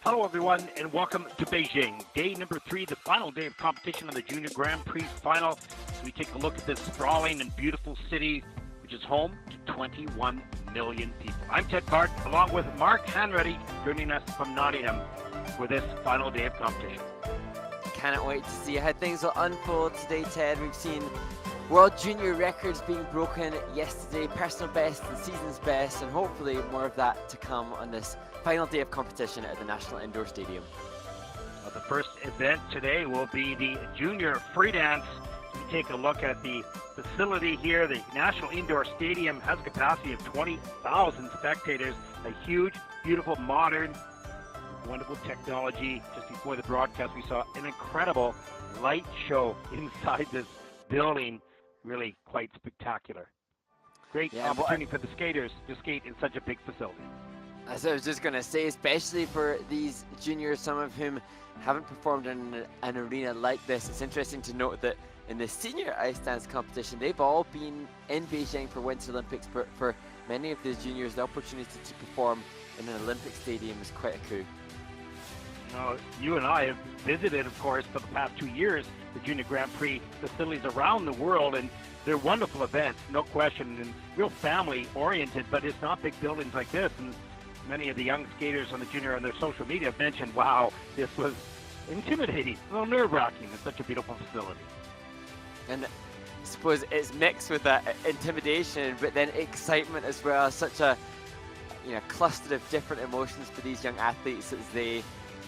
Hello, everyone, and welcome to Beijing. Day number 3, the final day of competition on the Junior Grand Prix final. We take a look at this sprawling and beautiful city, which is home to 21 million people. I'm Ted Bart, along with Mark Hanratty, joining us from Nottingham for this final day of competition. Cannot wait to see how things will unfold today, Ted. We've seen World Junior records being broken yesterday, personal best and season's best, and hopefully more of that to come on this final day of competition at the National Indoor Stadium. Well, the first event today will be the Junior Free Dance. We take a look at the facility here. The National Indoor Stadium has a capacity of 20,000 spectators. A huge, beautiful, modern, wonderful technology. Just before the broadcast, we saw an incredible light show inside this building. Really quite spectacular. Great opportunity for the skaters to skate in such a big facility. As I was just going to say, especially for these juniors, some of whom haven't performed in an arena like this, it's interesting to note that in the senior ice dance competition, they've all been in Beijing for Winter Olympics, but for many of these juniors, the opportunity to perform in an Olympic stadium is quite a coup. You and I have visited, of course, for the past 2 years, the Junior Grand Prix facilities around the world, and they're wonderful events, no question, and real family-oriented, but it's not big buildings like this. And many of the young skaters on the Junior on their social media have mentioned, wow, this was intimidating, a little nerve-wracking. It's such a beautiful facility. And I suppose it's mixed with that intimidation, but then excitement as well. Such a cluster of different emotions for these young athletes as they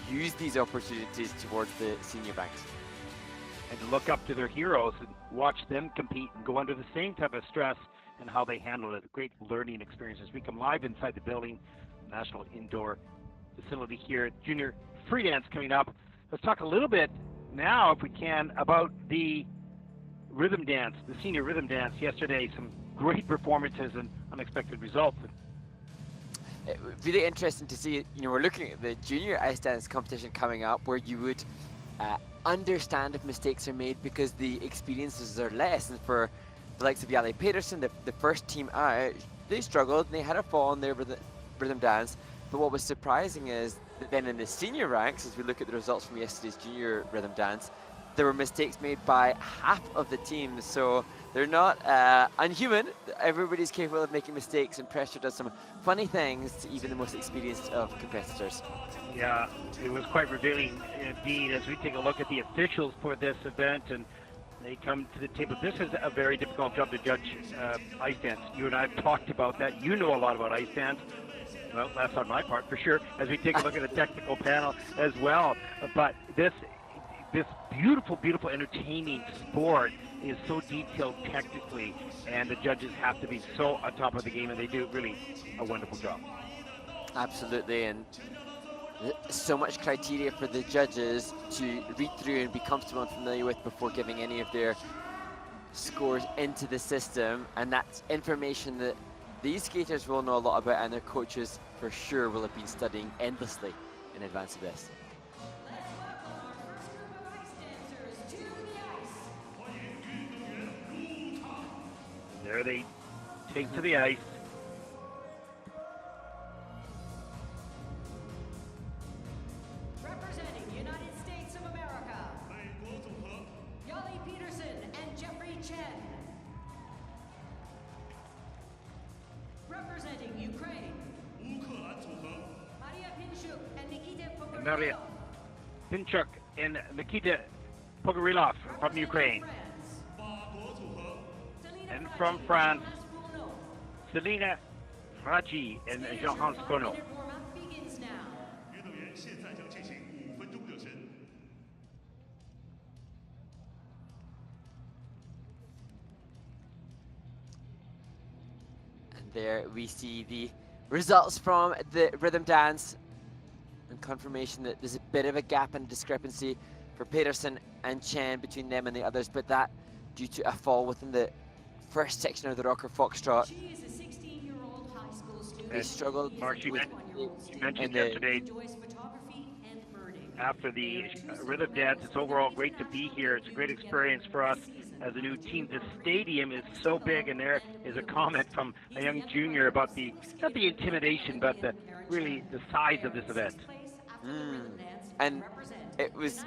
use these opportunities towards the senior ranks. And to look up to their heroes and watch them compete and go under the same type of stress and how they handle it. A great learning experience as we come live inside the building, National Indoor Facility here. Junior Free Dance coming up. Let's talk a little bit now, if we can, about the rhythm dance, the senior rhythm dance yesterday. Some great performances and unexpected results. Really interesting to see, we're looking at the junior ice dance competition coming up where you would understand if mistakes are made because the experiences are less. And for the likes of Yali Pedersen, the first team out, they struggled and they had a fall in their rhythm dance. But what was surprising is that then in the senior ranks, as we look at the results from yesterday's junior rhythm dance, there were mistakes made by half of the team. So they're not unhuman. Everybody's capable of making mistakes, and pressure does some funny things to even the most experienced of competitors. Yeah, it was quite revealing indeed as we take a look at the officials for this event, and they come to the table. This is a very difficult job to judge ice dance. You and I have talked about that. You know a lot about ice dance. Well, that's on my part for sure, as we take a look at the technical panel as well. But this beautiful, beautiful, entertaining sport is so detailed technically, and the judges have to be so on top of the game, and they do really a wonderful job. Absolutely, and so much criteria for the judges to read through and be comfortable and familiar with before giving any of their scores into the system, and that's information that these skaters will know a lot about, and their coaches for sure will have been studying endlessly in advance of this. There they take to the ice. Representing the United States of America, Yali Pedersen and Chen. Representing Ukraine, Maria Pinchuk and Nikita Pogorielov from Ukraine. And from France, Selena Fradji and Tkachenko and Fourneaux. And there we see the results from the rhythm dance and confirmation that there's a bit of a gap and discrepancy for Pedersen and Chen between them and the others, but that due to a fall within the first section of the rocker foxtrot. She is a 16-year-old high school student. They struggled. Mark, you mentioned yesterday after the rhythm dance. It's overall great to be here. It's a great experience for us as a new team. The stadium is so big, and there is a comment from a young junior about not the intimidation, but really the size of this event. And it was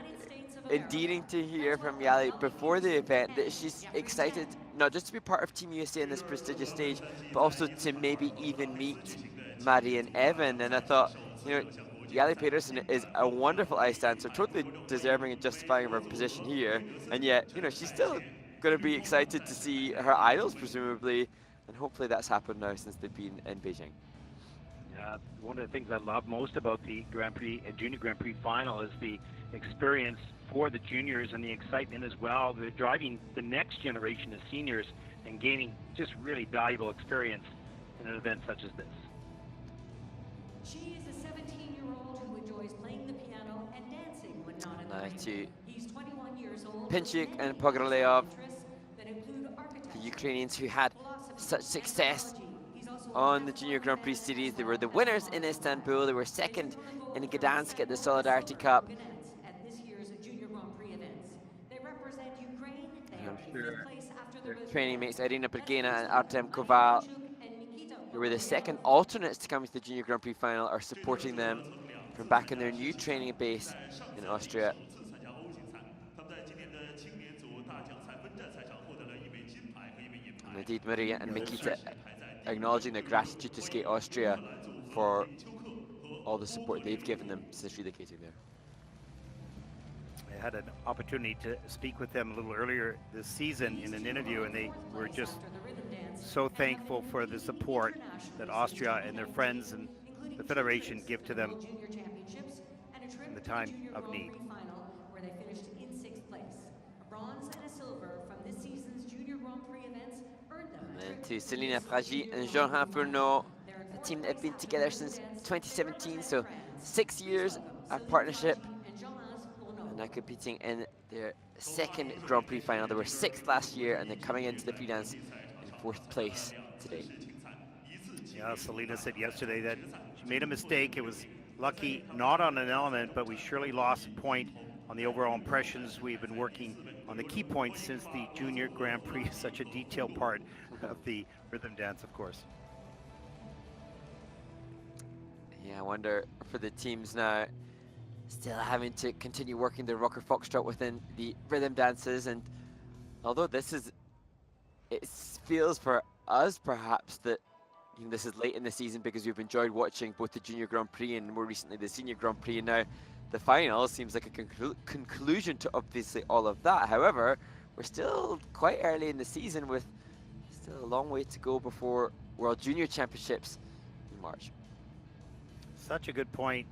endearing to hear from Yali before the event that she's excited not just to be part of Team USA in this prestigious stage, but also to maybe even meet Maddie and Evan. And I thought, Yali Pedersen is a wonderful ice dancer, totally deserving and justifying of her position here. And yet, she's still going to be excited to see her idols, presumably. And hopefully that's happened now since they've been in Beijing. Yeah, one of the things I love most about the Grand Prix and Junior Grand Prix final is the experience for the juniors and the excitement as well. They're driving the next generation of seniors and gaining just really valuable experience in an event such as this. She is a 17-year-old who enjoys playing the piano and dancing when not in the ring. He's 21 years old. Pinchuk and Pogorielov, the Ukrainians who had such success on the Junior Grand Prix Series. They were the winners in Istanbul. They were second in Gdansk at the Solidarity Cup. Their training mates Irina Bergena and Artem Koval, who were the second alternates to come to the Junior Grand Prix final, are supporting them from back in their new training base in Austria. And indeed, Maria and Mikita acknowledging their gratitude to Skate Austria for all the support they've given them since relocating there. I had an opportunity to speak with them a little earlier this season in an interview, and they were just so thankful for the support that Austria and their friends and the Federation give to them in the time of need. Where they finished in 6th place. A bronze and a silver from this season's Junior Grand Prix events earned them. And then to Selina Fradji and Fourneaux, a team that have been together since 2017, so 6 years of partnership. And now competing in their second Grand Prix final. They were 6th last year, and they're coming into the free dance in 4th place today. Yeah, Selina said yesterday that she made a mistake. It was lucky, not on an element, but we surely lost a point on the overall impressions. We've been working on the key points since the Junior Grand Prix, such a detailed part of the rhythm dance, of course. Yeah, I wonder for the teams now, still having to continue working the rocker foxtrot within the rhythm dances. And although it feels for us perhaps that this is late in the season because we've enjoyed watching both the Junior Grand Prix and more recently the Senior Grand Prix, and now the final seems like a conclusion to obviously all of that. However, we're still quite early in the season with still a long way to go before World Junior Championships in March. Such a good point,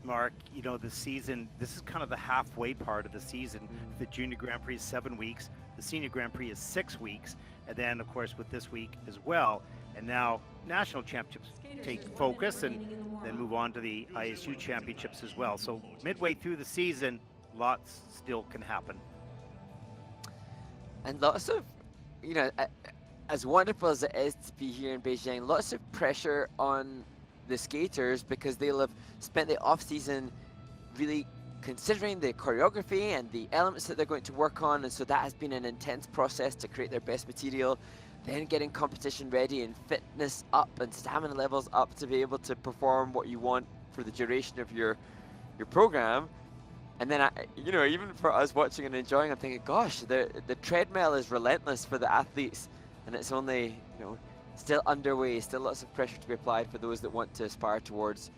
Mark. The season, this is kind of the halfway part of the season. The Junior Grand Prix is 7 weeks. The Senior Grand Prix is 6 weeks. And then, of course, with this week as well. And now National Championships take focus and then move on to the ISU Championships as well. So midway through the season, lots still can happen. And lots of, as wonderful as it is to be here in Beijing, lots of pressure on the skaters because they'll have spent the off-season really considering the choreography and the elements that they're going to work on, and so that has been an intense process to create their best material, then getting competition ready and fitness up and stamina levels up to be able to perform what you want for the duration of your program. And then even for us watching and enjoying, I'm thinking, gosh, the treadmill is relentless for the athletes, and it's only still underway, still lots of pressure to be applied for those that want to aspire towards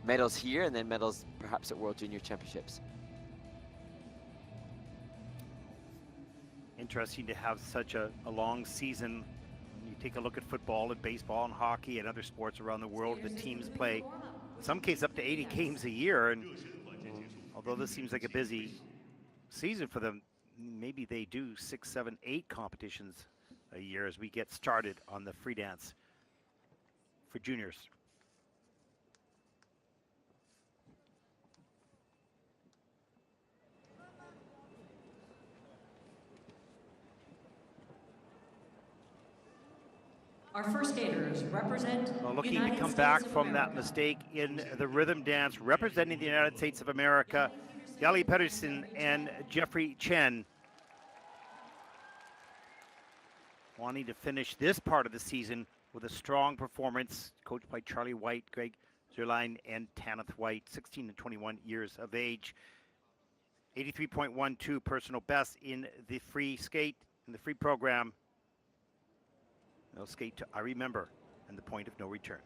medals here and then medals perhaps at World Junior Championships. Interesting to have such a long season. When you take a look at football and baseball and hockey and other sports around the world, the teams play, in some cases, up to 80 games a year. And although this seems like a busy season for them, maybe they do 6, 7, 8 competitions a year as we get started on the free dance for juniors. Our first skaters represent looking to come back from that mistake in the rhythm dance, representing the United States of America, Yali Pedersen and Chen. Wanting to finish this part of the season with a strong performance, coached by Charlie White, Greg Zerline and Tanith White, 16 and 21 years of age. 83.12 personal best in the free skate, in the free program. They'll skate to I Remember and the point of no return.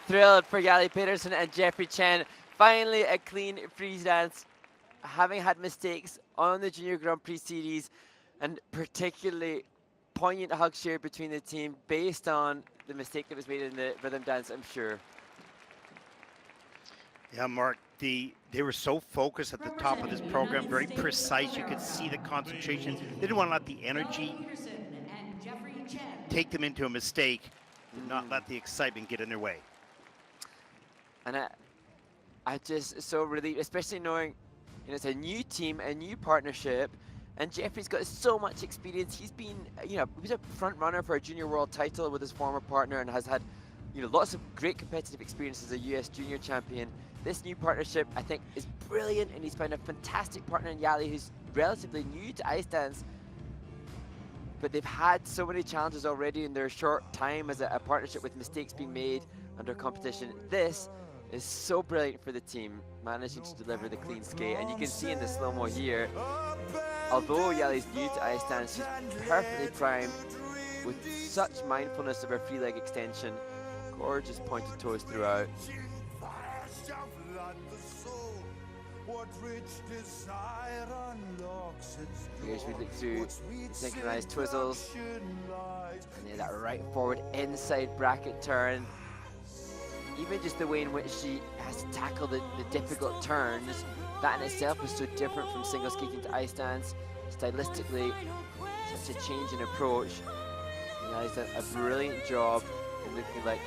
Thrilled for Yali Pedersen and Jeffrey Chen. Finally a clean freeze dance, having had mistakes on the Junior Grand Prix series, and particularly poignant hugs shared between the team based on the mistake that was made in the rhythm dance, I'm sure. Yeah, Mark, they were so focused at the top of this program, very precise. You could see the concentration. They didn't want to let the energy take them into a mistake, and not let the excitement get in their way. And I just so relieved, especially knowing, you know, it's a new team, a new partnership, and Jeffrey's got so much experience. He's been, you know, he was a front runner for a junior world title with his former partner and has had, you know, lots of great competitive experience as a US junior champion. This new partnership, I think, is brilliant, and he's found a fantastic partner in Yali who's relatively new to ice dance. But they've had so many challenges already in their short time as a partnership, with mistakes being made under competition. This is so brilliant for the team, managing to deliver the clean skate. And you can see in the slow-mo here, although Yali's new to ice dance, she's perfectly primed with such mindfulness of her free leg extension. Gorgeous pointed toes throughout. Here's we look through synchronized twizzles. And then that right forward inside bracket turn. Even just the way in which she has to tackle the difficult turns, that in itself is so different from single skating to ice dance. Stylistically, such a change in approach. Yeah, he's done a brilliant job in looking like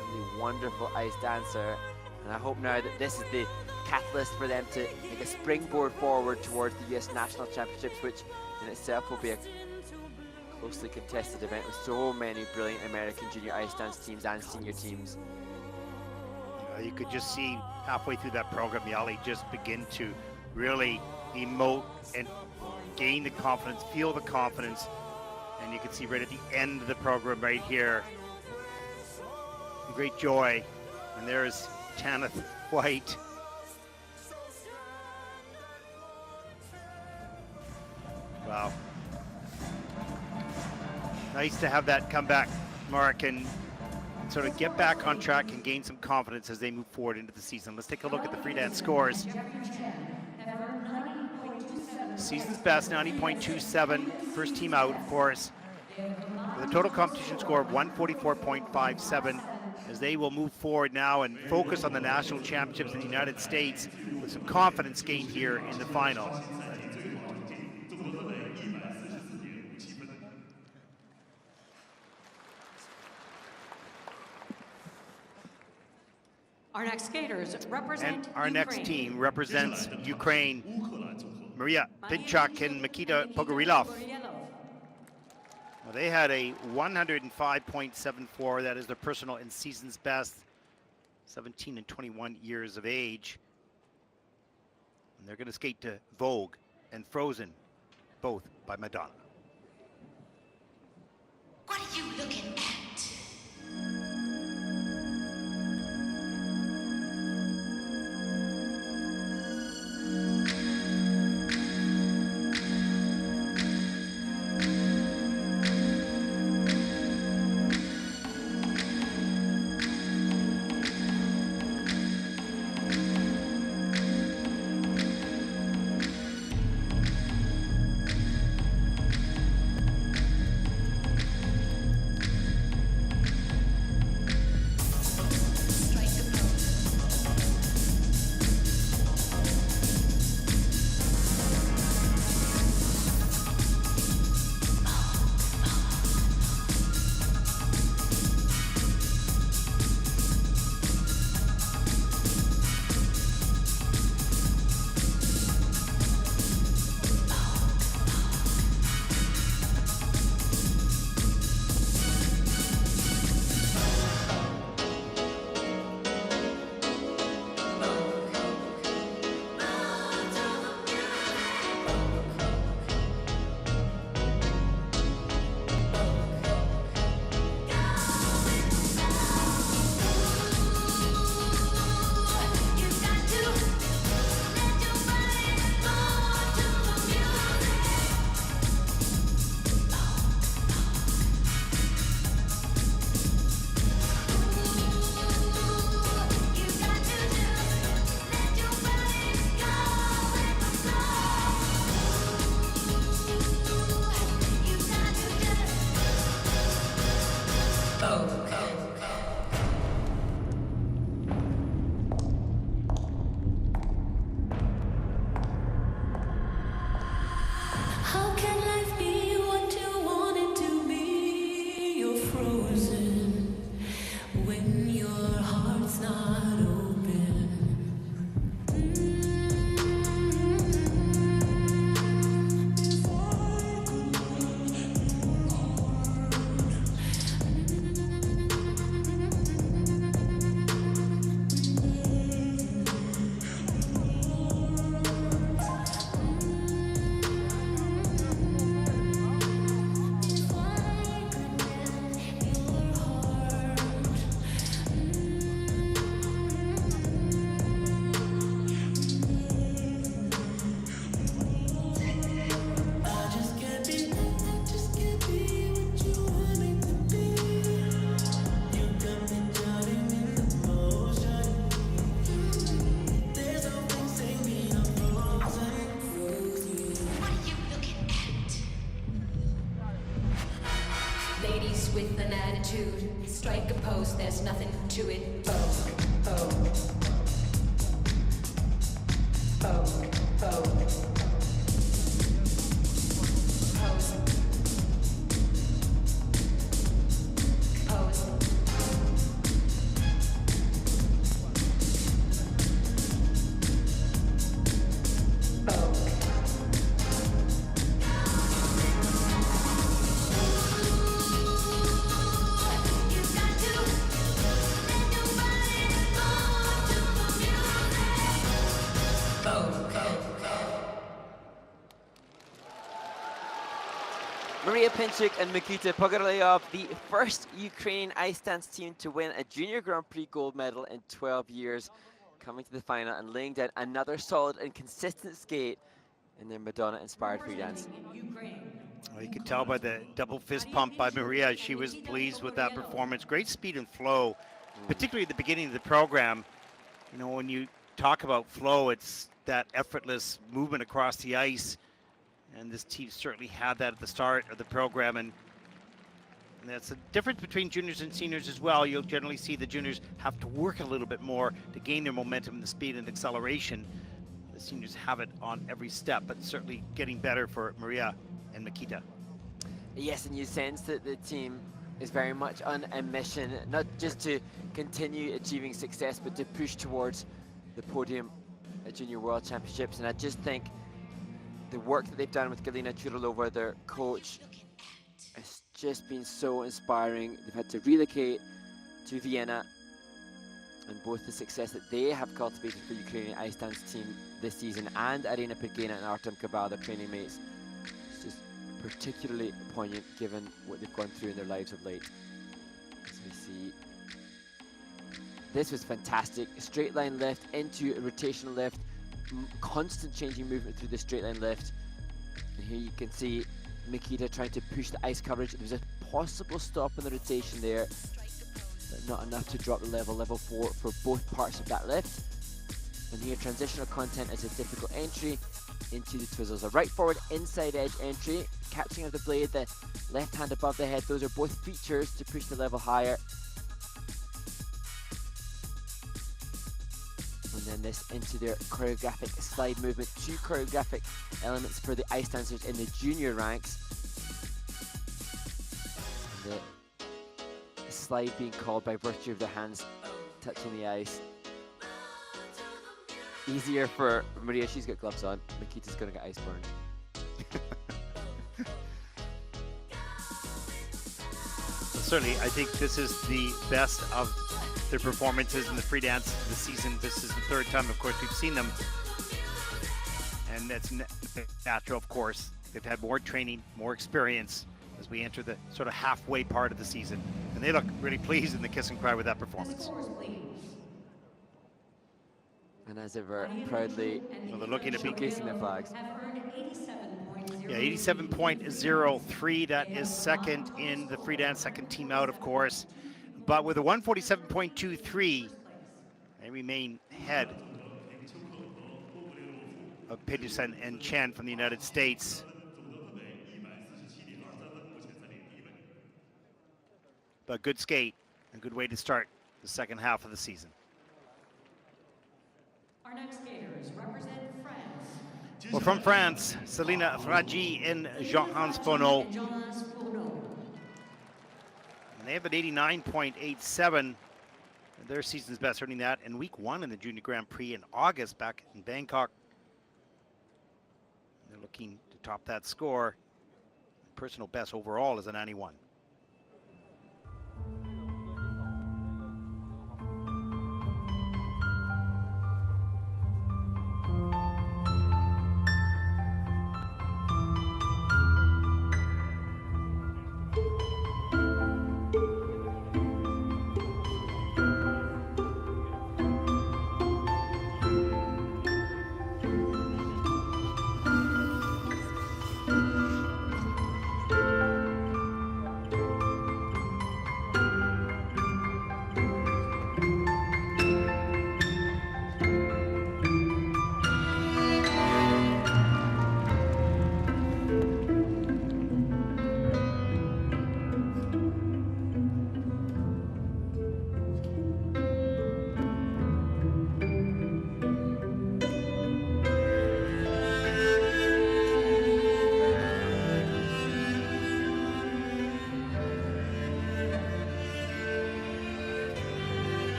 a really wonderful ice dancer. And I hope now that this is the catalyst for them to make a springboard forward towards the US National Championships, which in itself will be a closely contested event with so many brilliant American junior ice dance teams and senior teams. You could just see halfway through that program, Yali just begin to really emote and gain the confidence, feel the confidence. And you can see right at the end of the program right here, great joy. And there's Janeth White. Wow. Nice to have that comeback, Mark, and sort of get back on track and gain some confidence as they move forward into the season. Let's take a look at the free dance scores. Season's best, 90.27. First team out, of course, with a total competition score of 144.57, as they will move forward now and focus on the national championships in the United States with some confidence gained here in the final. Our next skaters represent And our next team represents Ukraine. Maria Pinchuk and Pogorielov. Well, they had a 105.74. That is their personal and season's best. 17 and 21 years of age. And they're going to skate to Vogue and Frozen, both by Madonna. What are you looking at? with O. Maria Pinchuk and Nikita Pogorielov, the first Ukrainian ice dance team to win a Junior Grand Prix gold medal in 12 years, coming to the final and laying down another solid and consistent skate in their Madonna-inspired free dance. Well, you could tell by the double fist pump by Maria, she was pleased with that performance. Great speed and flow, particularly at the beginning of the program. You know, when you talk about flow, it's that effortless movement across the ice. And this team certainly had that at the start of the program. And that's the difference between juniors and seniors as well. You'll generally see the juniors have to work a little bit more to gain their momentum, the speed and acceleration. The seniors have it on every step, but certainly getting better for Maria and Nikita. Yes, and you sense that the team is very much on a mission, not just to continue achieving success, but to push towards the podium at Junior World Championships. And I just think the work that they've done with Galina Churalova, their coach, has just been so inspiring. They've had to relocate to Vienna, and both the success that they have cultivated for the Ukrainian ice dance team this season and Arina Pergina and Artem Kaval, their training mates, is just particularly poignant given what they've gone through in their lives of late. As we see, this was fantastic. Straight line lift into a rotational lift, constant changing movement through the straight line lift. And here you can see Nikita trying to push the ice coverage. There was a possible stop in the rotation there, but not enough to drop the level 4 for both parts of that lift. And here transitional content is a difficult entry into the twizzles. A right forward inside edge entry, catching of the blade, the left hand above the head. Those are both features to push the level higher. And then this into their choreographic slide movement. 2 choreographic elements for the ice dancers in the junior ranks. And the slide being called by virtue of their hands touching the ice. Easier for Maria, she's got gloves on. Nikita's gonna get ice burned. Certainly, I think this is the best of their performances in the free dance this season. This is the 3rd time, of course, we've seen them. And that's natural, of course. They've had more training, more experience as we enter the sort of halfway part of the season. And they look really pleased in the kiss and cry with that performance. And as ever, proudly they're looking at showcasing their flags. Yeah, 87.03. That is second in the free dance, second team out, of course. But with a 147.23, they remain ahead of Pedersen and Chen from the United States. But good skate, a good way to start the second half of the season. Our next skaters represent France. Well, from France, Selina Fradji and Jean-Hans Fourneaux. And they have an 89.87. Their season's best, earning that in week 1 in the Junior Grand Prix in August back in Bangkok. They're looking to top that score. Personal best overall is a 91.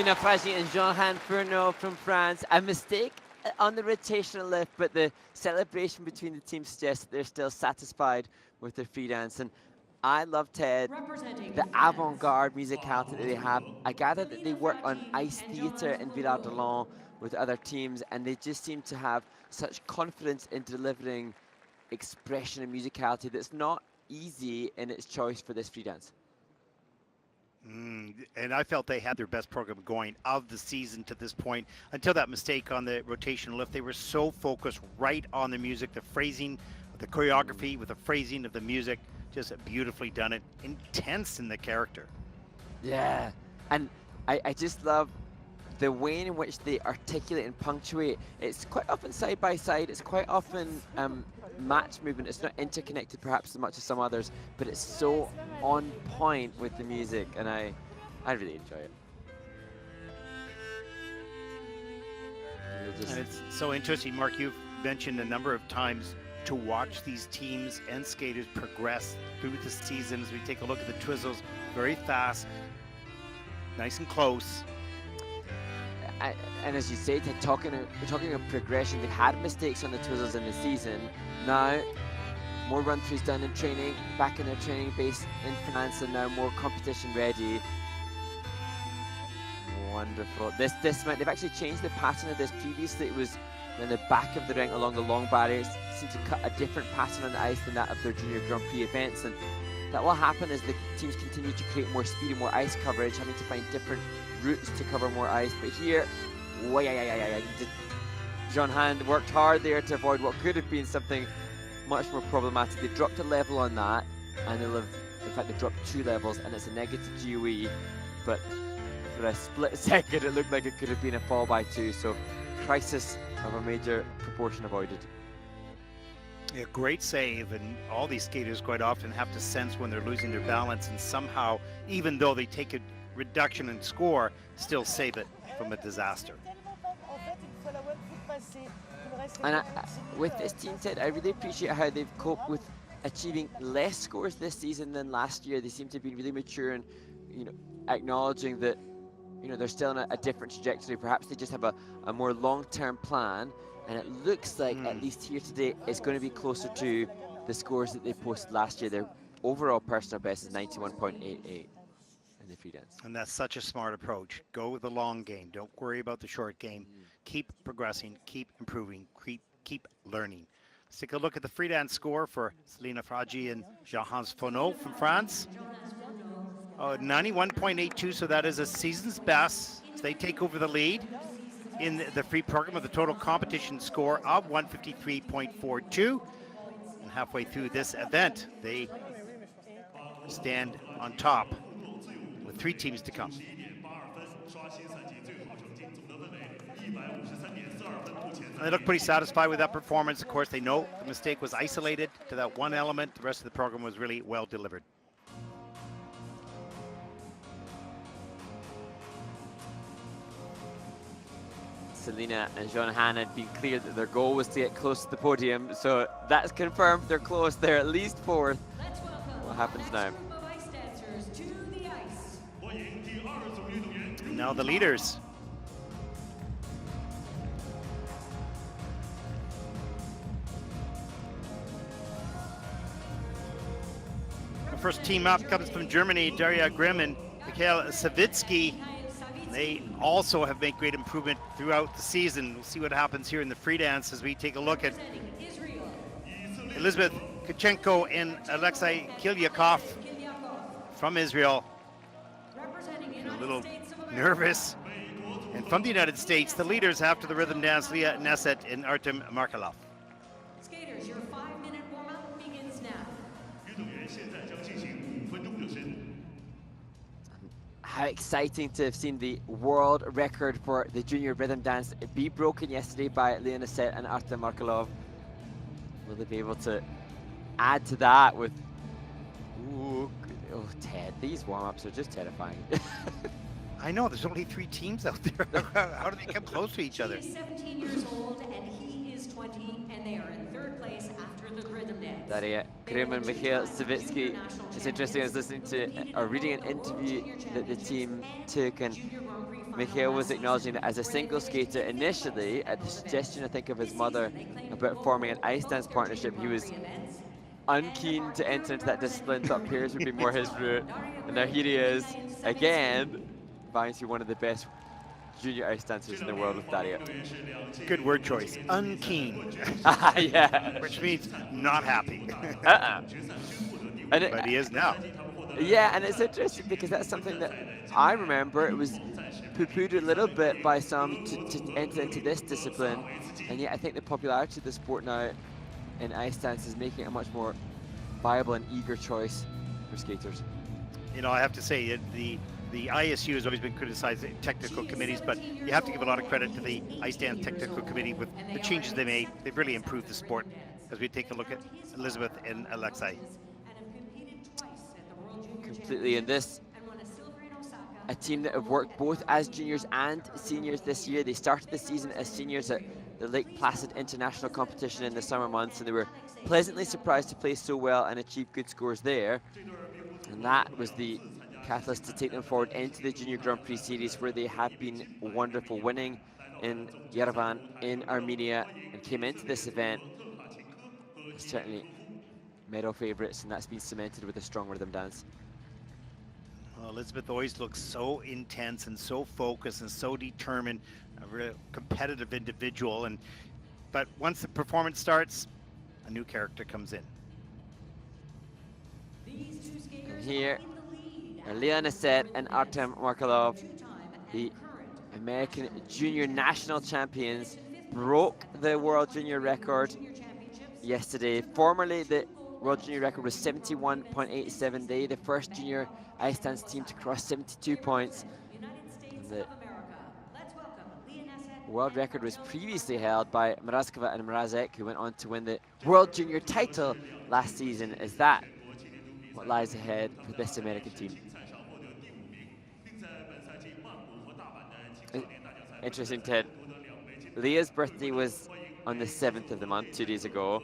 Selina Fradji and Tkachenko Fourneaux from France. A mistake on the rotational lift, but the celebration between the teams suggests that they're still satisfied with their free dance. And I love, Ted, the avant-garde musicality that they have. I gather that they work on ice theatre in Villard-de-Lans with other teams, and they just seem to have such confidence in delivering expression and musicality that's not easy in its choice for this free dance. And I felt they had their best program going of the season to this point. Until that mistake on the rotational lift, they were so focused right on the music, the phrasing, the choreography with the phrasing of the music. Just beautifully done it. Intense in the character. Yeah, and I just love the way in which they articulate and punctuate. It's quite often side by side. It's quite often match movement. It's not interconnected perhaps as much as some others, but it's so on point with the music, and I really enjoy it. And it's so interesting, Mark. You've mentioned a number of times to watch these teams and skaters progress through the season. As we take a look at the Twizzles, very fast, nice and close. And as you say, we're talking of progression. They've had mistakes on the Twizzles in the season. Now, more run-throughs done in training, back in their training base in France, and now more competition ready. Wonderful. This they've actually changed the pattern of this. Previously, it was in the back of the ring along the long barriers. Seem to cut a different pattern on the ice than that of their Junior Grand Prix events, and that will happen as the teams continue to create more speed and more ice coverage, having to find different routes to cover more ice. But here, John Hand worked hard there to avoid what could have been something much more problematic. They dropped a level on that, and they'll have, in fact, they dropped 2 levels, and it's a negative GOE. But for a split second, it looked like it could have been a fall by 2. So, crisis of a major proportion avoided. Yeah, great save, and all these skaters quite often have to sense when they're losing their balance, and somehow, even though they take a reduction in score, still save it from a disaster. And with this team, Ted, I really appreciate how they've coped with achieving less scores this season than last year. They seem to be really mature and, acknowledging that, they're still on a different trajectory. Perhaps they just have a more long-term plan, and it looks like, at least here today, it's going to be closer to the scores that they posted last year. Their overall personal best is 91.88 in the free dance. And that's such a smart approach. Go with the long game. Don't worry about the short game. Keep progressing, keep improving, keep learning. Let's take a look at the free dance score for Selina Fradji and Tkachenko Fourneaux from France. 91.82, so that is a season's best. So they take over the lead in the free program with a total competition score of 153.42. And halfway through this event, they stand on top with 3 teams to come. And they look pretty satisfied with that performance. Of course, they know the mistake was isolated to that one element. The rest of the program was really well delivered. Selina and Tkachenko had been clear that their goal was to get close to the podium, so that's confirmed. They're close. They're at least 4th. What happens now? Now the leaders. The first team up comes from Germany, Daria Grimm and Savitskiy. They also have made great improvement throughout the season. We'll see what happens here in the free dance as we take a look at Elizabeth Tkachenko and Kiliakov from Israel. A little nervous. And from the United States, the leaders after the rhythm dance, Leah Neset and Markelov. Skaters, your 5-minute warm-up begins now. How exciting to have seen the world record for the junior rhythm dance be broken yesterday by Leah Neset and Markelov. Will they be able to add to that with... Ooh, oh, Ted, these warm-ups are just terrifying. I know, there's only 3 teams out there. How do they come close to each other? She is 17 years old and he is 20, and they are in 3rd place after the rhythm dance. Daria Grimm and Savitskiy. It's interesting, I was listening to or reading an interview that the team took, and Mikhail was acknowledging that as a single skater initially, at the suggestion I think of his mother about forming an ice dance partnership, he was unkeen to enter into that discipline, thought peers would be more his route, and now here he is again, vying to be one of the best junior ice dancers in the world with Daria. Good word choice. Unkeen. Yeah. Which means not happy. And but he is now. Yeah, and it's interesting because that's something that I remember. It was poo-pooed a little bit by some to enter into this discipline, and yet I think the popularity of the sport now in ice dance is making it a much more viable and eager choice for skaters. You know, I have to say the ISU has always been criticized, technical committees, but you have to give a lot of credit to the Ice Dance Technical Committee with the changes they made. They've really improved the sport as we take a look at Elizabeth and Alexei. Completely, in this, a team that have worked both as juniors and seniors this year. They started the season as seniors at the Lake Placid International Competition in the summer months, and they were pleasantly surprised to play so well and achieve good scores there. And that was the catalyst to take them forward into the Junior Grand Prix Series, where they have been wonderful, winning in Yerevan in Armenia, and came into this event certainly medal favourites, and that's been cemented with a strong rhythm dance. Well, Elizabeth always looks so intense and so focused and so determined, a real competitive individual. But once the performance starts, a new character comes in. And here are Neset and Markelov, the American junior national champions, broke the world junior record yesterday. Formerly, the world junior record was 71.87. They, the first junior ice dance team to cross 72 points. And the world record was previously held by Mrazkova and Mrazek, who went on to win the world junior title last season. Is that what lies ahead for this American team? Interesting, Ted. Leah's birthday was on the 7th of the month, 2 days ago.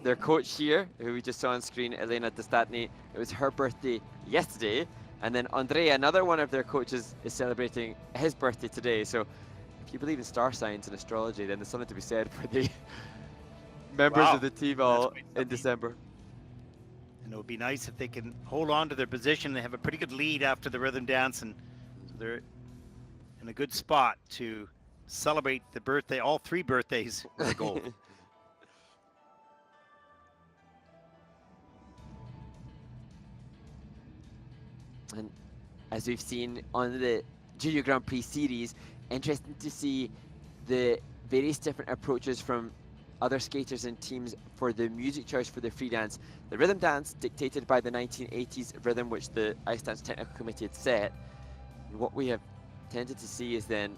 Their coach here, who we just saw on screen, Elena Dostatny, it was her birthday yesterday. And then Andrea, another one of their coaches, is celebrating his birthday today. So if you believe in star signs and astrology, then there's something to be said for the members of the team all in December. And it would be nice if they can hold on to their position. They have a pretty good lead after the rhythm dance, and so they're in a good spot to celebrate the birthday, all 3 birthdays with the gold. And as we've seen on the Junior Grand Prix Series, interesting to see the various different approaches from other skaters and teams for the music choice for the free dance. The rhythm dance dictated by the 1980s rhythm, which the Ice Dance Technical Committee had set. And what we have tended to see is then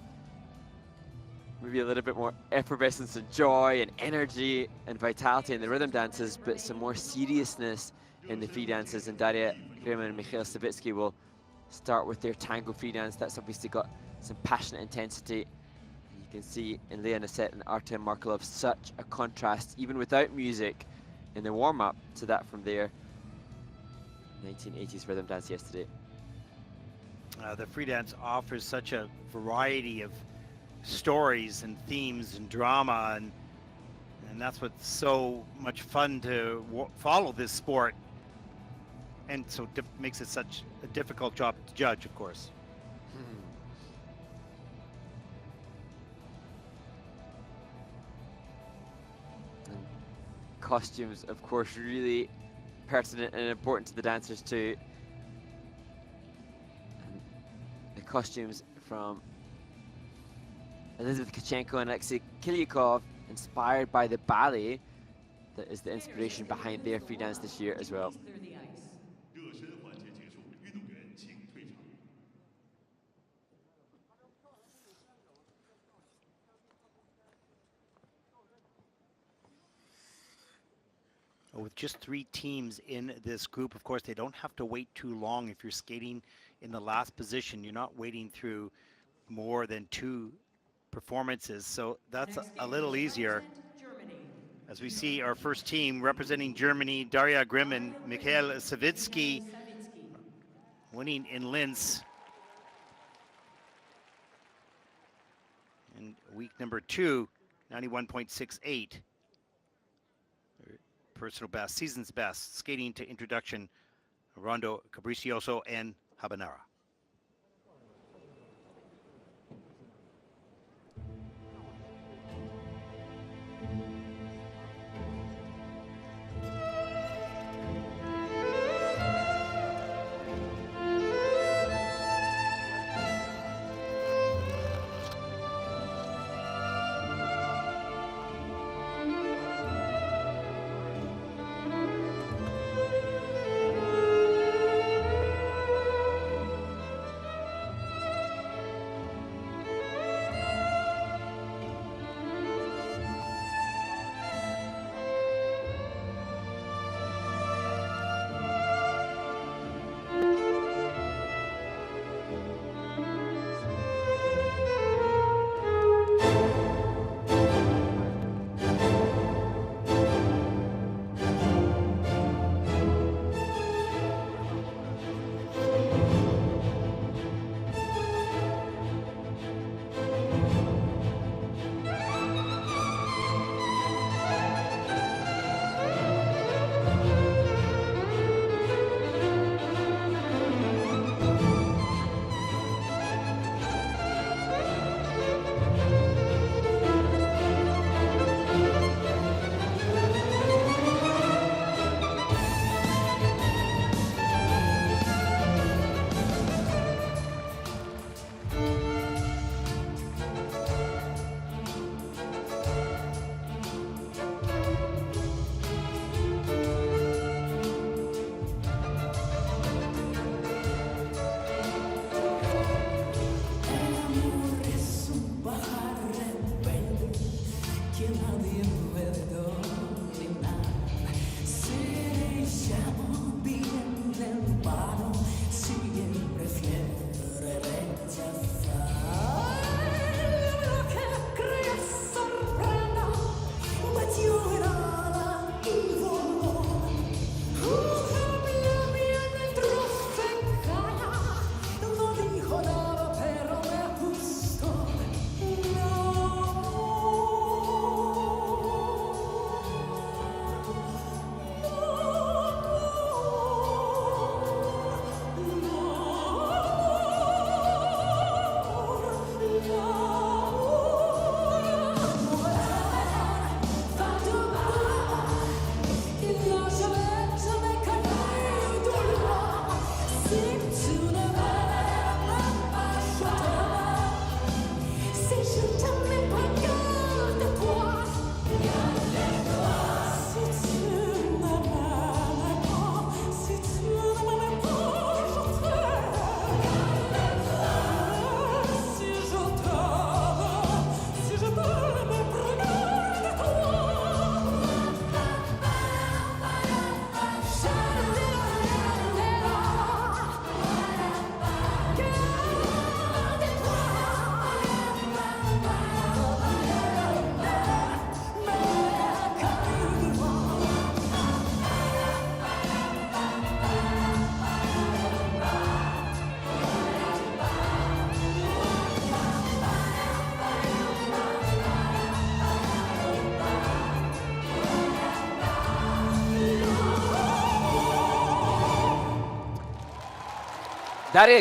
maybe a little bit more effervescence and joy and energy and vitality in the rhythm dances, but some more seriousness in the free dances. And Daria, Grimm and Savitskiy will start with their tango free dance. That's obviously got some passionate intensity. You can see in Neset and Markelov such a contrast, even without music, in the warm-up to that from their 1980s rhythm dance yesterday. The free dance offers such a variety of stories and themes and drama, and that's what's so much fun to follow this sport, and so makes it such a difficult job to judge, of course. And costumes, of course, really pertinent and important to the dancers too. And the costumes from Elizabeth Tkachenko and Kiliakov, inspired by the ballet that is the inspiration behind their free dance this year as well. With just 3 teams in this group, of course, they don't have to wait too long. If you're skating in the last position, you're not waiting through more than 2 performances, so that's a little easier. As we see our first team representing Germany, Daria Grimm and Pinchuk and Savitskiy, winning in Linz. week number 2, 91.68. Personal best, season's best, skating to introduction, Rondo, Capricioso, and Habanera.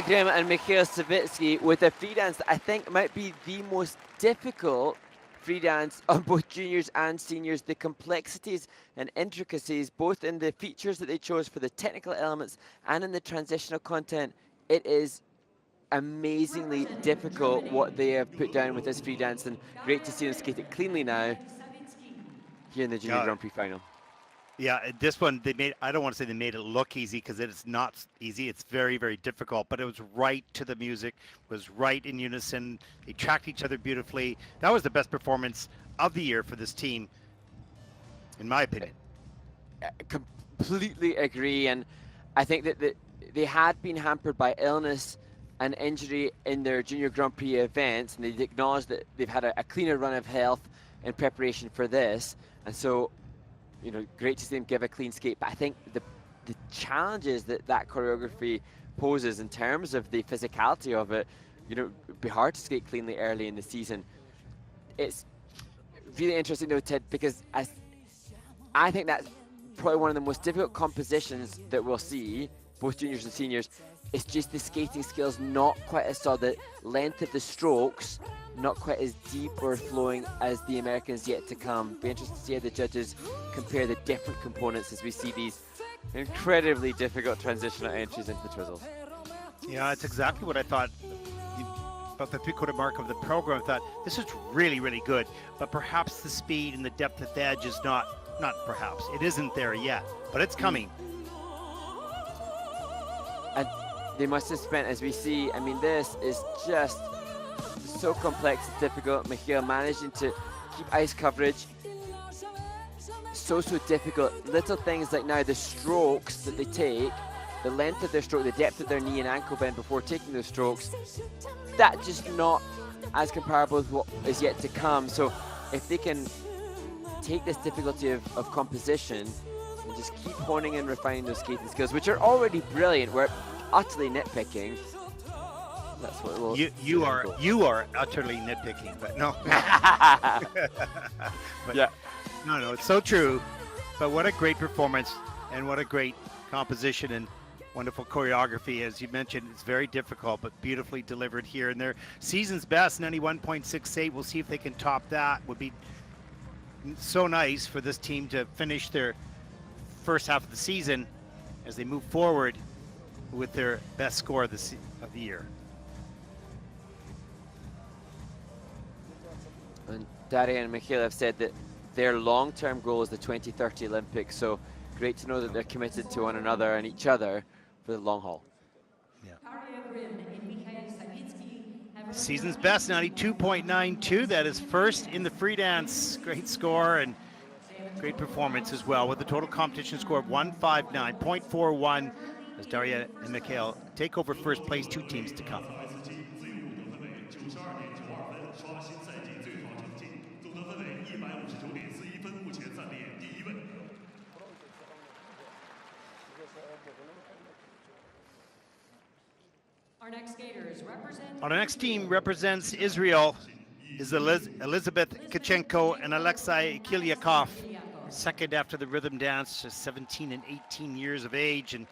Grimm and Savitskiy with a free dance that I think might be the most difficult free dance on both juniors and seniors. The complexities and intricacies, both in the features that they chose for the technical elements and in the transitional content, it is amazingly difficult what they have put down with this free dance, and great to see them skate it cleanly now here in the Junior Grand Prix final. Yeah, this one, I don't want to say they made it look easy, because it's not easy. It's very, very difficult, but it was right to the music, was right in unison. They tracked each other beautifully. That was the best performance of the year for this team, in my opinion. I completely agree, and I think that they had been hampered by illness and injury in their Junior Grand Prix events, and they acknowledged that they've had a cleaner run of health in preparation for this, and so great to see them give a clean skate. But I think the challenges that choreography poses in terms of the physicality of it, it'd be hard to skate cleanly early in the season. it's really interesting though, Ted, because I think that's probably one of the most difficult compositions that we'll see, both juniors and seniors. It's just the skating skills not quite as solid, length of the strokes not quite as deep or flowing as the Americans yet to come. Be interested to see how the judges compare the different components as we see these incredibly difficult transitional entries into the twizzles. Yeah, it's exactly what I thought about the three-quarter mark of the program. I thought this is really, really good, but perhaps the speed and the depth of the edge is not perhaps. It isn't there yet, but it's coming. And they must have spent, as we see, I mean, this is just so complex and difficult. Michael managing to keep ice coverage. So difficult. Little things like now the strokes that they take, the length of their stroke, the depth of their knee and ankle bend before taking those strokes, that just not as comparable with what is yet to come. So if they can take this difficulty of composition and just keep honing and refining those skating skills, which are already brilliant, we're utterly nitpicking. That's what it will. You are utterly nitpicking, but no. But yeah. No, it's so true. But what a great performance, and what a great composition and wonderful choreography. As you mentioned, it's very difficult, but beautifully delivered here. And their season's best, 91.68. We'll see if they can top that. Would be so nice for this team to finish their first half of the season as they move forward with their best score of the year. And Daria and Mikhail have said that their long-term goal is the 2030 Olympics, so great to know that they're committed to one another and each other for the long haul. Yeah. Grimm and Savitskiy have Season's best, 92.92. That is first in the free dance. Great score and great performance as well, with a total competition score of 159.41 as Daria and Mikhail take over first place. 2 teams to come. Our next team represents Israel is Elizabeth Tkachenko and Alexei Kiliakov, second after the rhythm dance, just 17 and 18 years of age, and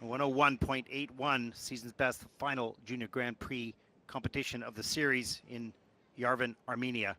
101.81, season's best, final junior Grand Prix competition of the series in Yerevan, Armenia.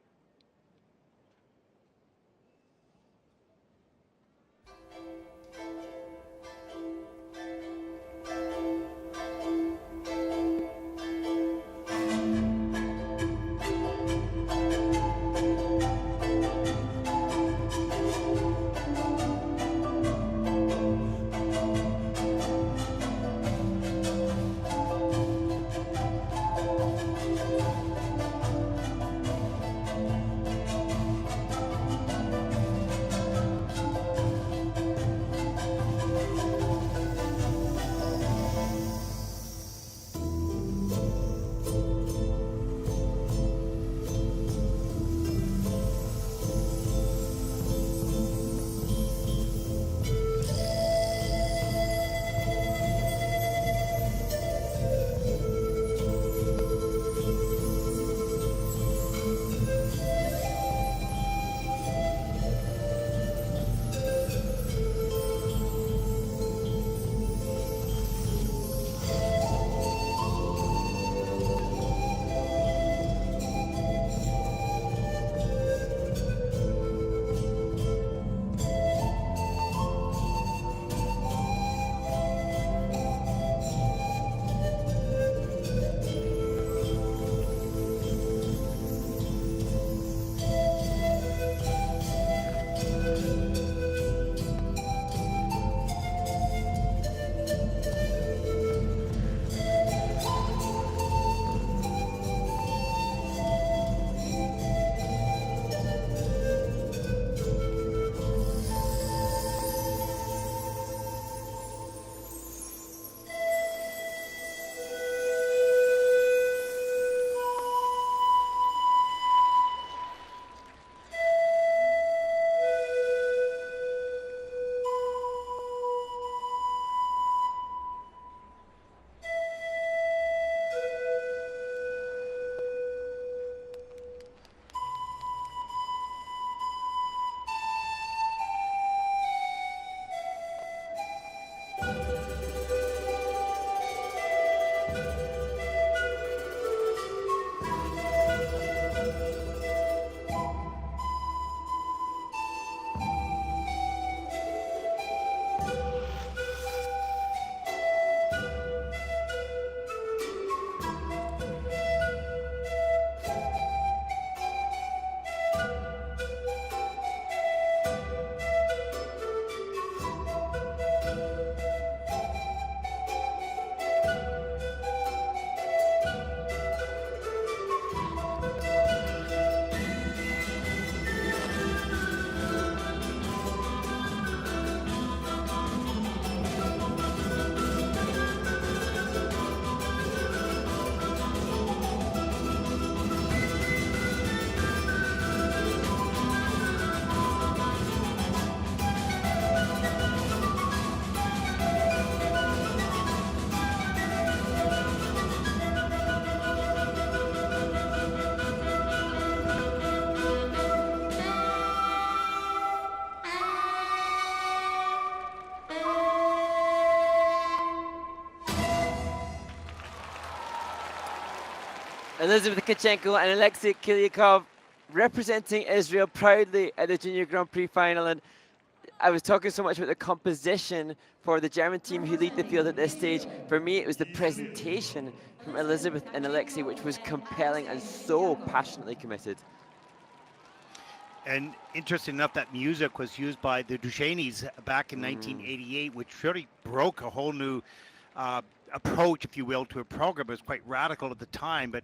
Elizabeth Tkachenko and Alexei Kiliakov representing Israel proudly at the Junior Grand Prix final. And I was talking so much about the composition for the German team who lead the field at this stage. For me, it was the presentation from Elizabeth and Alexei, which was compelling and so passionately committed. And interesting enough, that music was used by the Duchenes back in 1988, which really broke a whole new approach, if you will, to a program. It was quite radical at the time, but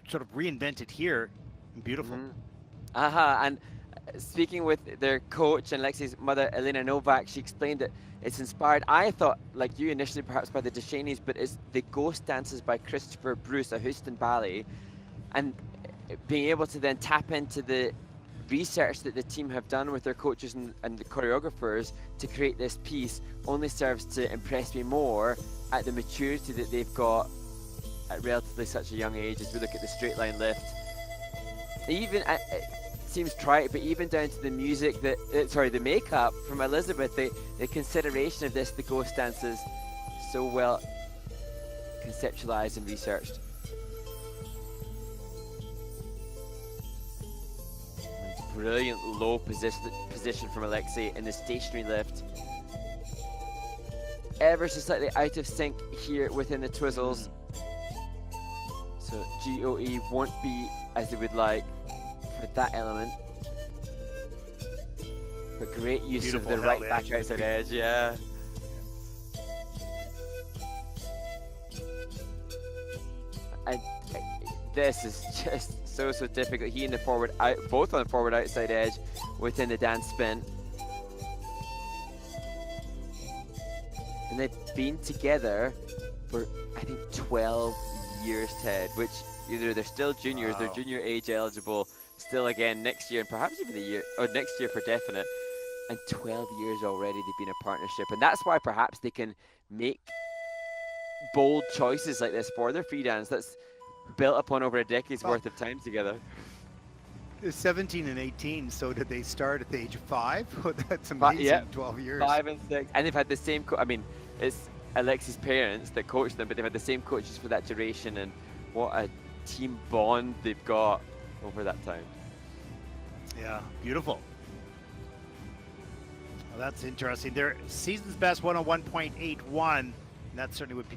sort of reinvented here. Beautiful. And speaking with their coach and Alexei's mother, Elena Novak, she explained that it's inspired, I thought, like you initially, perhaps by the Duchenes, but it's the Ghost Dances by Christopher Bruce, a Houston ballet, and being able to then tap into the research that the team have done with their coaches and the choreographers to create this piece only serves to impress me more at the maturity that they've got at relatively such a young age. As we look at the straight line lift, even it seems trite, but even down to the music that the makeup from Elizabeth, the consideration of this, the Ghost Dances, so well conceptualized and researched. Brilliant low position from Alexei in the stationary lift. Ever so slightly out of sync here within the twizzles. So GOE won't be as they would like for that element. But great use of the right back outside edge, yeah. And this is just so difficult. He and the forward out, both on the forward outside edge within the dance spin. And they've been together for I think 12 years, Ted, which either they're still juniors, they're junior age eligible, still again next year and perhaps even next year for definite. And 12 years already they've been a partnership. And that's why perhaps they can make bold choices like this for their free dance. That's built upon over a decade's worth of time together. 17 and 18, so did they start at the age of 5? That's amazing, yeah. 12 years. 5 and 6. And they've had the same, I mean, it's Alexei's parents that coach them, but they've had the same coaches for that duration, and what a team bond they've got over that time. Yeah, beautiful. Well, that's interesting. Their season's best 101.81, and that certainly would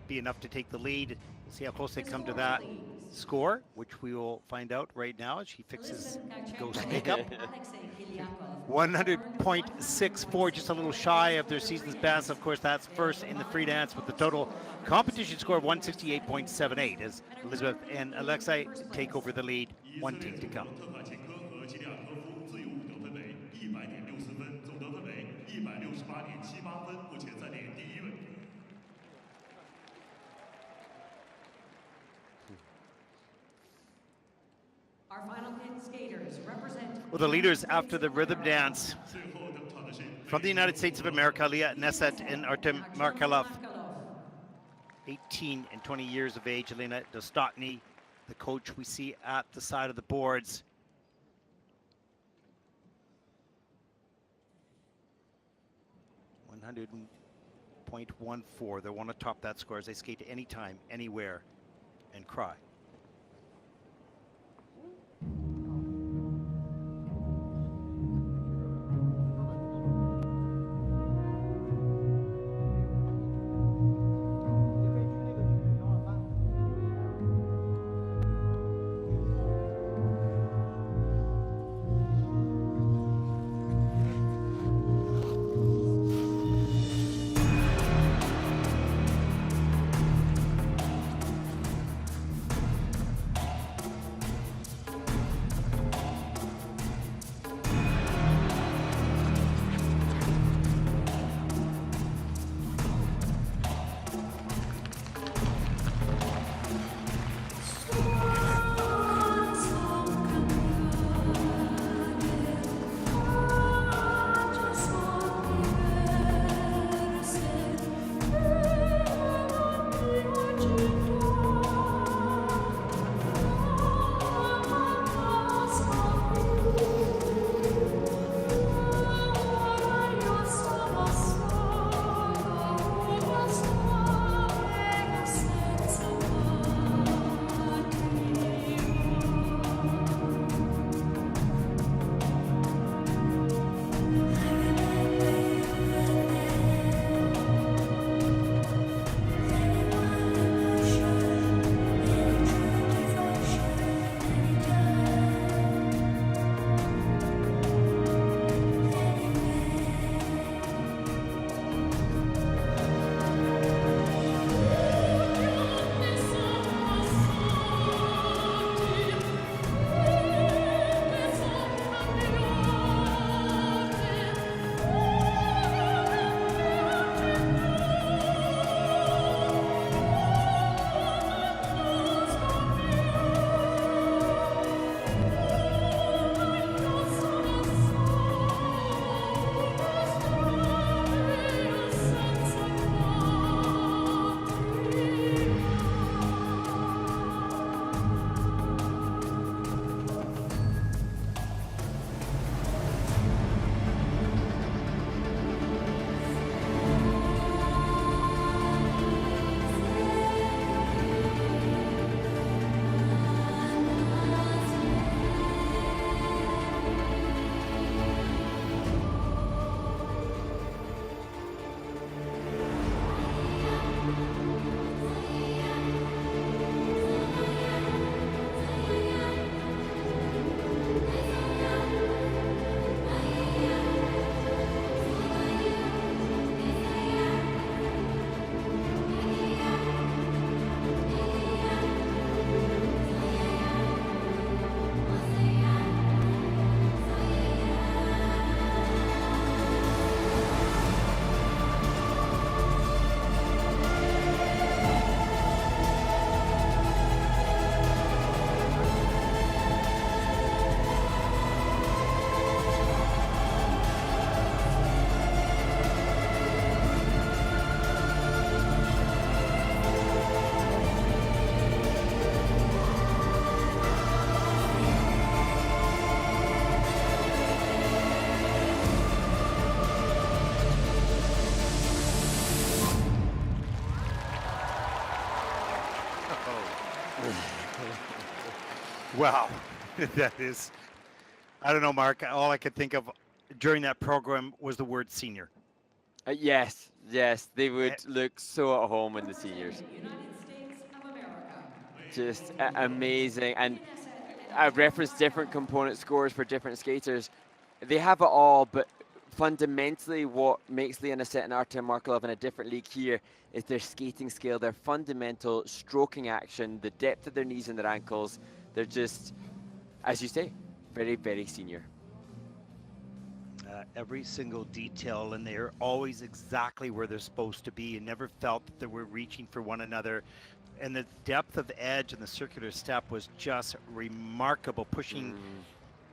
be enough to take the lead. See how close they come to that score, which we will find out right now as she fixes Ghost makeup. 100.64, just a little shy of their season's best. Of course, that's first in the free dance with the total competition score of 168.78 as Elizabeth and Alexei take over the lead. One team to come. Our final pit skaters represent. Well, the leaders after the rhythm dance from the United States of America, Leah Neset and Markelov, 18 and 20 years of age. Elena Dostotny, the coach we see at the side of the boards. .14. They want to top that score as they skate anytime, anywhere, and cry. Wow, that is, I don't know, Mark. All I could think of during that program was the word senior. Yes, they would look so at home in the seniors. Just amazing. And I referenced different component scores for different skaters. They have it all, but fundamentally what makes Neset and Markelov in a different league here is their skating skill, their fundamental stroking action, the depth of their knees and their ankles. They're just, as you say, very, very senior. Every single detail, and they're always exactly where they're supposed to be, and never felt that they were reaching for one another. And the depth of edge and the circular step was just remarkable, pushing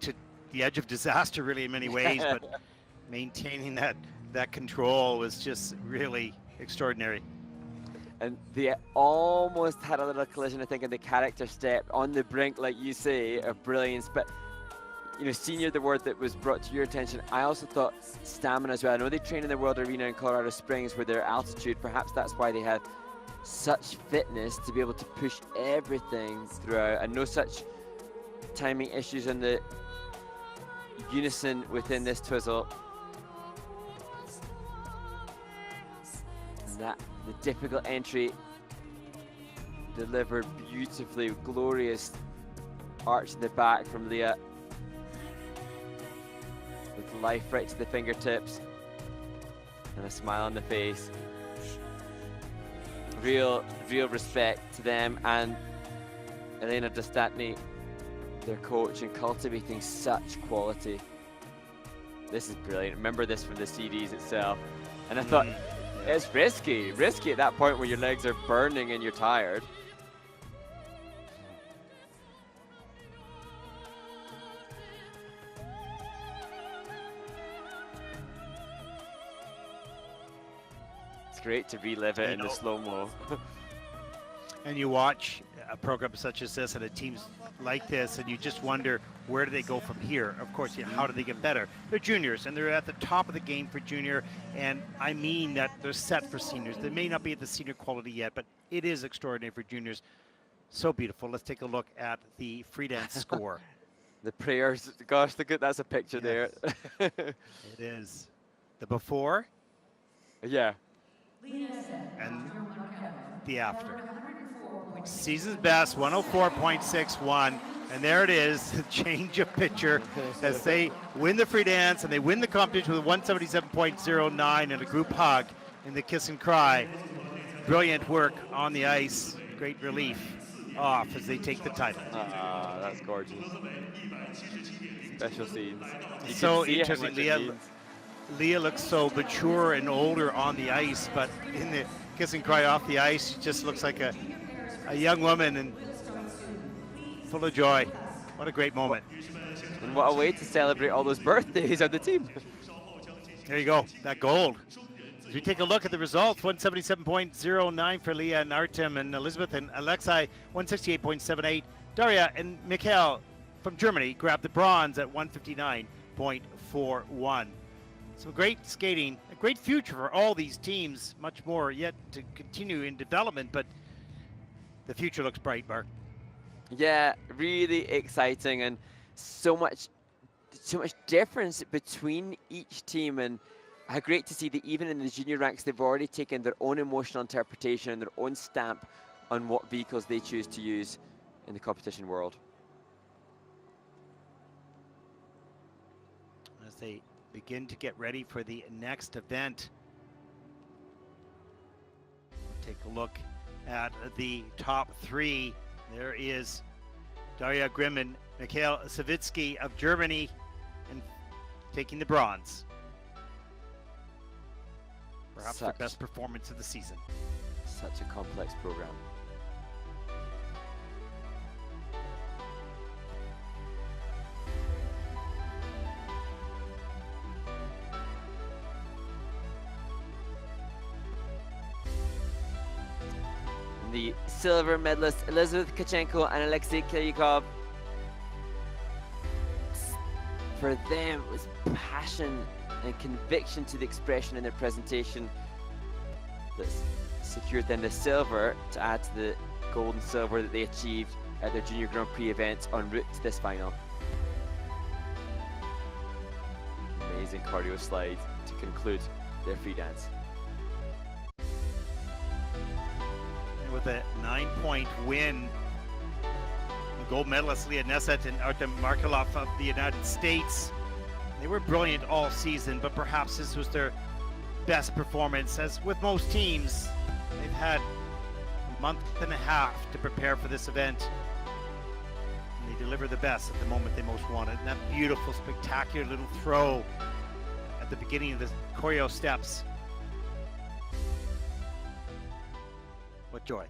to the edge of disaster really in many ways, but maintaining that control was just really extraordinary. And they almost had a little collision, I think, in the character step on the brink, like you say, of brilliance. But you know, senior, the word that was brought to your attention, I also thought stamina as well. I know they train in the World Arena in Colorado Springs where their altitude, perhaps that's why they had such fitness to be able to push everything throughout, and no such timing issues in the unison within this twizzle. And that, the difficult entry delivered beautifully, glorious arch in the back from Leah, with life right to the fingertips and a smile on the face. Real respect to them and Elena Dostatny, their coach, in cultivating such quality. This is brilliant. Remember this from the series itself. And I thought, it's risky at that point where your legs are burning and you're tired. Great to relive it in the slow-mo. And you watch a program such as this and a teams like this, and you just wonder, where do they go from here? Of course, how do they get better? They're juniors, and they're at the top of the game for junior, and I mean that they're set for seniors. They may not be at the senior quality yet, but it is extraordinary for juniors. So beautiful. Let's take a look at the free dance score. The prayers, gosh, that's a picture there. It is. The before. Yeah. And the after. Season's best, 104.61. And there it is, the change of picture as they win the free dance and they win the competition with 177.09 and a group hug in the kiss and cry. Brilliant work on the ice. Great relief off as they take the title. That's gorgeous. Special scenes. So interesting. Leah looks so mature and older on the ice, but in the kiss and cry off the ice, she just looks like a young woman and full of joy. What a great moment. And what a way to celebrate all those birthdays of the team. There you go, that gold. As we take a look at the results, 177.09 for Leah and Artem and Elizabeth, and Alexei 168.78. Daria and Mikhail from Germany grabbed the bronze at 159.41. Some great skating, a great future for all these teams, much more yet to continue in development, but the future looks bright, Mark. Yeah, really exciting, and so much difference between each team, and how great to see that even in the junior ranks, they've already taken their own emotional interpretation and their own stamp on what vehicles they choose to use in the competition world. As they begin to get ready for the next event. Take a look at the top three. There is Daria Grimm and Pinchuk and Savitskiy of Germany, and taking the bronze. Perhaps the best performance of the season. Such a complex program. The silver medalists Elizabeth Tkachenko and Alexei Kiliakov. For them, it was passion and conviction to the expression in their presentation that secured them the silver to add to the gold and silver that they achieved at their Junior Grand Prix event en route to this final. Amazing cardio slide to conclude their free dance. With a 9-point win, the gold medalist Neset and Markelov of the United States. They were brilliant all season, but perhaps this was their best performance. As with most teams, they've had a month and a half to prepare for this event. And they deliver the best at the moment they most wanted. And that beautiful, spectacular little throw at the beginning of the choreo steps. What joy.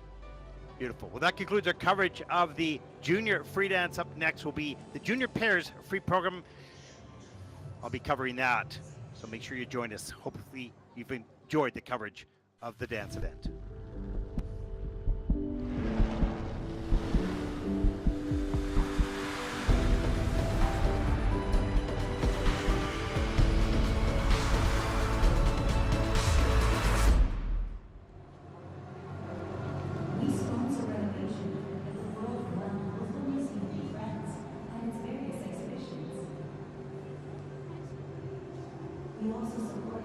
Beautiful. Well, that concludes our coverage of the junior free dance. Up next will be the junior pairs free program. I'll be covering that, so make sure you join us. Hopefully you've enjoyed the coverage of the dance event. We sponsor renovation at the world-renowned Local Museum of France and its various exhibitions. We also support